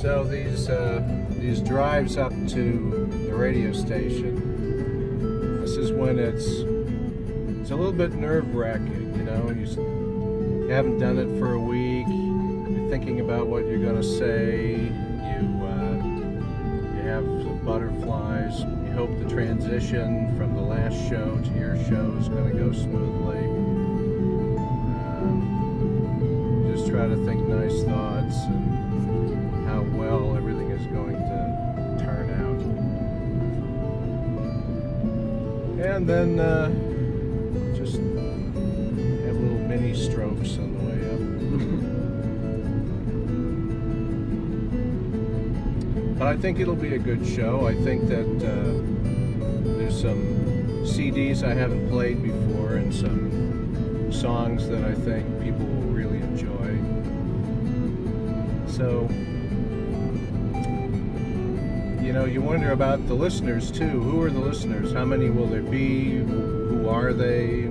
So these drives up to the radio station, this is when it's a little bit nerve-wracking, you know. You haven't done it for a week. You're thinking about what you're going to say. You have some butterflies. You hope the transition from the last show to your show is going to go smoothly. Just try to think nice thoughts and how well everything is going to turn out. And then just have little mini strokes on the way up. But I think it'll be a good show. I think that there's some CDs I haven't played before and some songs that I think people will really enjoy. So, you know, you wonder about the listeners too. Who are the listeners? How many will there be? Who are they?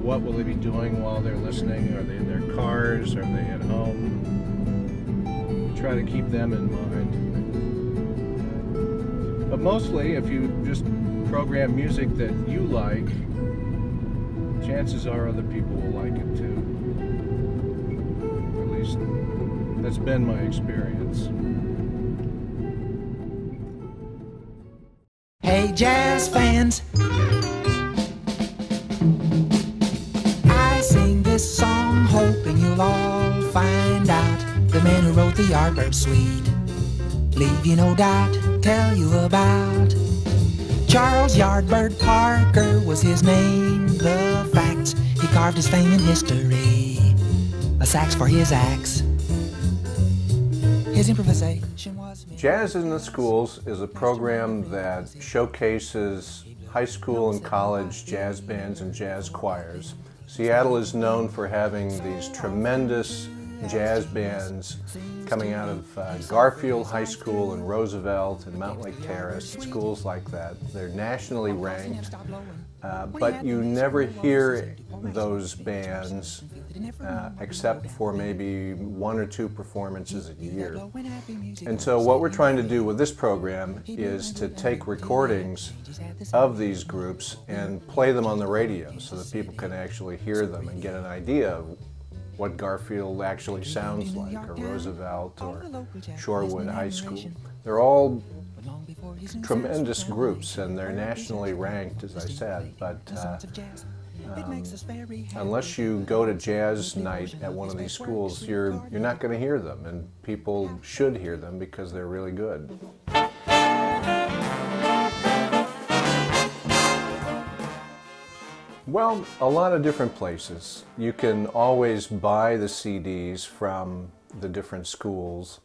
What will they be doing while they're listening? Are they in their cars? Are they at home? Try to keep them in mind. But mostly, if you just program music that you like, chances are other people will like it too. At least that's been my experience. Hey jazz fans, I sing this song hoping you'll all find out the man who wrote the Yardbird Suite. Leave you no doubt, tell you about Charles Yardbird Parker was his name. The facts, he carved his fame in history. A sax for his axe. His improvisation was... Jazz in the Schools is a program that showcases high school and college jazz bands and jazz choirs. Seattle is known for having these tremendous jazz bands coming out of Garfield High School and Roosevelt and Mount Lake Terrace, schools like that. They're nationally ranked, but you never hear those bands except for maybe 1 or 2 performances a year. And so what we're trying to do with this program is to take recordings of these groups and play them on the radio so that people can actually hear them and get an idea of what Garfield actually sounds like, or Roosevelt, or Shorewood High School. They're all tremendous groups, and they're nationally ranked, as I said, but unless you go to jazz night at one of these schools, you're not going to hear them, and people should hear them because they're really good. Well, a lot of different places. You can always buy the CDs from the different schools.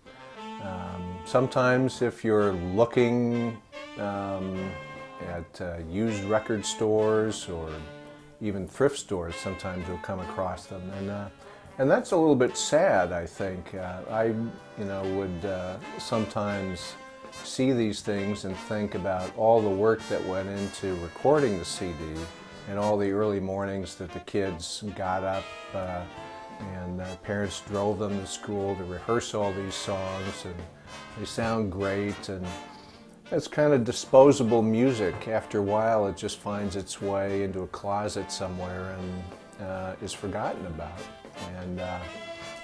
Sometimes if you're looking at used record stores or even thrift stores, sometimes you'll come across them. And that's a little bit sad, I think. I would sometimes see these things and think about all the work that went into recording the CD and all the early mornings that the kids got up and their parents drove them to school to rehearse all these songs, and they sound great, and it's kind of disposable music. After a while it just finds its way into a closet somewhere and is forgotten about. And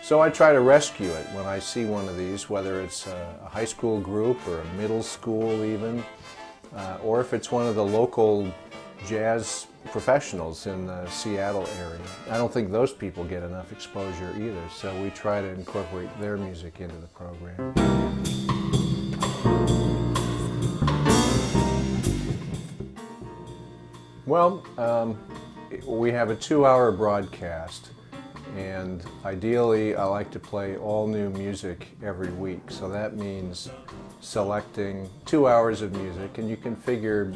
so I try to rescue it when I see one of these, whether it's a high school group or a middle school even, or if it's one of the local jazz professionals in the Seattle area. I don't think those people get enough exposure either, so we try to incorporate their music into the program. Well, we have a 2-hour broadcast, and ideally I like to play all new music every week, so that means selecting 2 hours of music, and you can figure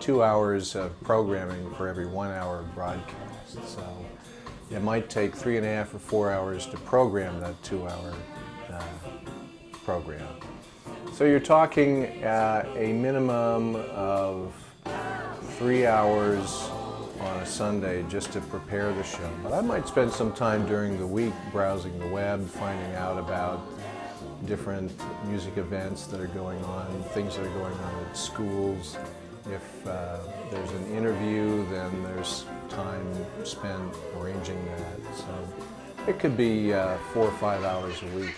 2 hours of programming for every 1 hour of broadcast. So it might take 3.5 or 4 hours to program that 2-hour program. So you're talking a minimum of 3 hours on a Sunday just to prepare the show. But I might spend some time during the week browsing the web, finding out about different music events that are going on, things that are going on at schools. If there's an interview, then there's time spent arranging that. So it could be 4 or 5 hours a week.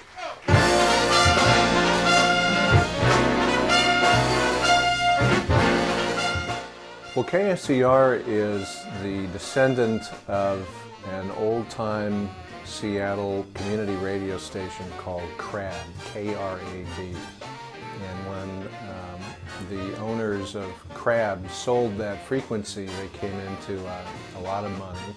Well, KSER is the descendant of an old-time Seattle community radio station called KRAB, K-R-A-B. And when the owners of KRAB sold that frequency, they came into a lot of money.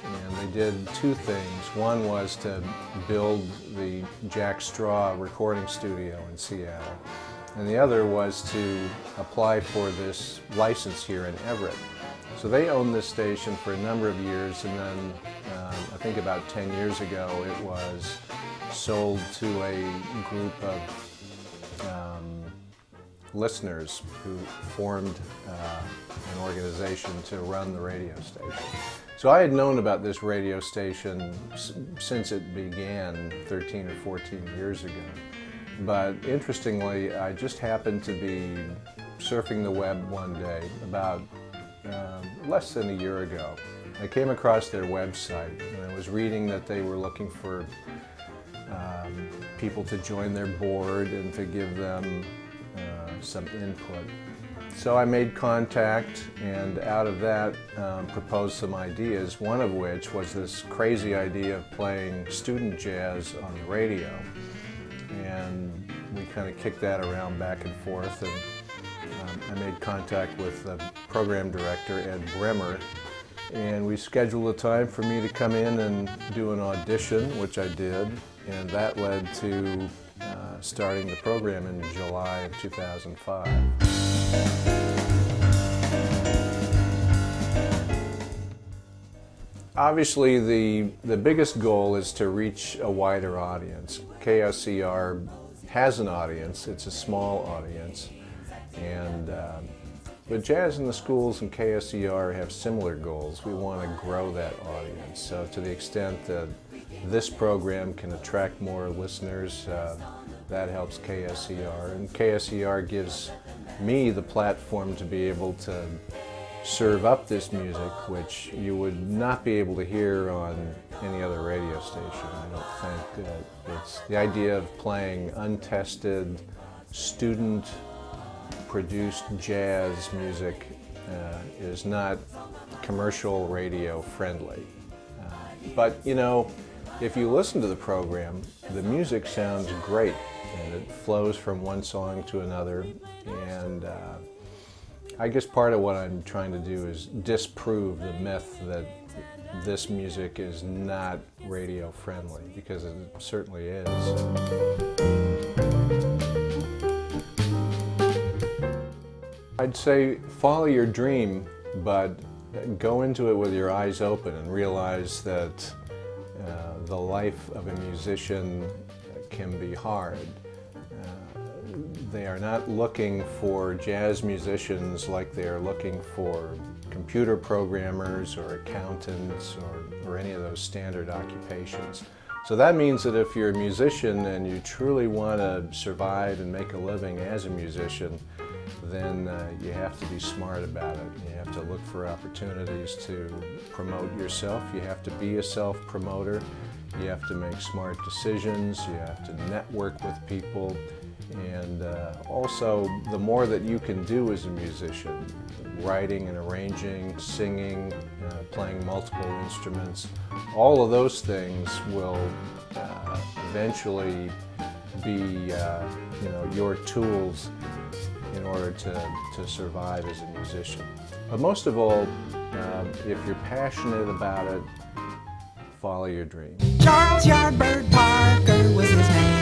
And they did two things. One was to build the Jack Straw recording studio in Seattle. And the other was to apply for this license here in Everett. So they owned this station for a number of years, and then I think about 10 years ago it was sold to a group of listeners who formed an organization to run the radio station. So I had known about this radio station since it began 13 or 14 years ago. But interestingly, I just happened to be surfing the web one day about less than a year ago. I came across their website, and I was reading that they were looking for people to join their board and to give them some input. So I made contact, and out of that proposed some ideas, one of which was this crazy idea of playing student jazz on the radio. And we kind of kicked that around back and forth, and I made contact with the program director, Ed Bremer, and we scheduled a time for me to come in and do an audition, which I did, and that led to starting the program in July of 2005. Obviously, the biggest goal is to reach a wider audience. KSER has an audience. It's a small audience. But Jazz in the Schools and KSER have similar goals. We want to grow that audience. So to the extent that this program can attract more listeners, that helps KSER. And KSER gives me the platform to be able to serve up this music, which you would not be able to hear on any other radio station. I don't think it's the idea of playing untested, student-produced jazz music is not commercial radio friendly. But you know, if you listen to the program, the music sounds great, and it flows from one song to another. And I guess part of what I'm trying to do is disprove the myth that this music is not radio friendly, because it certainly is. I'd say follow your dream, but go into it with your eyes open and realize that the life of a musician can be hard. They are not looking for jazz musicians like they are looking for computer programmers or accountants or any of those standard occupations. So that means that if you're a musician and you truly want to survive and make a living as a musician, then you have to be smart about it. You have to look for opportunities to promote yourself. You have to be a self-promoter. You have to make smart decisions. You have to network with people. And also, the more that you can do as a musician, writing and arranging, singing, playing multiple instruments, all of those things will eventually be your tools in order to survive as a musician. But most of all, if you're passionate about it, follow your dream. Charles Yardbird Parker was his name.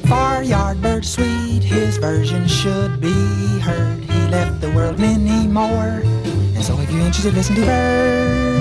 Far our Yardbird suite. His version should be heard. He left the world many more. And so if you're interested, listen to Bird.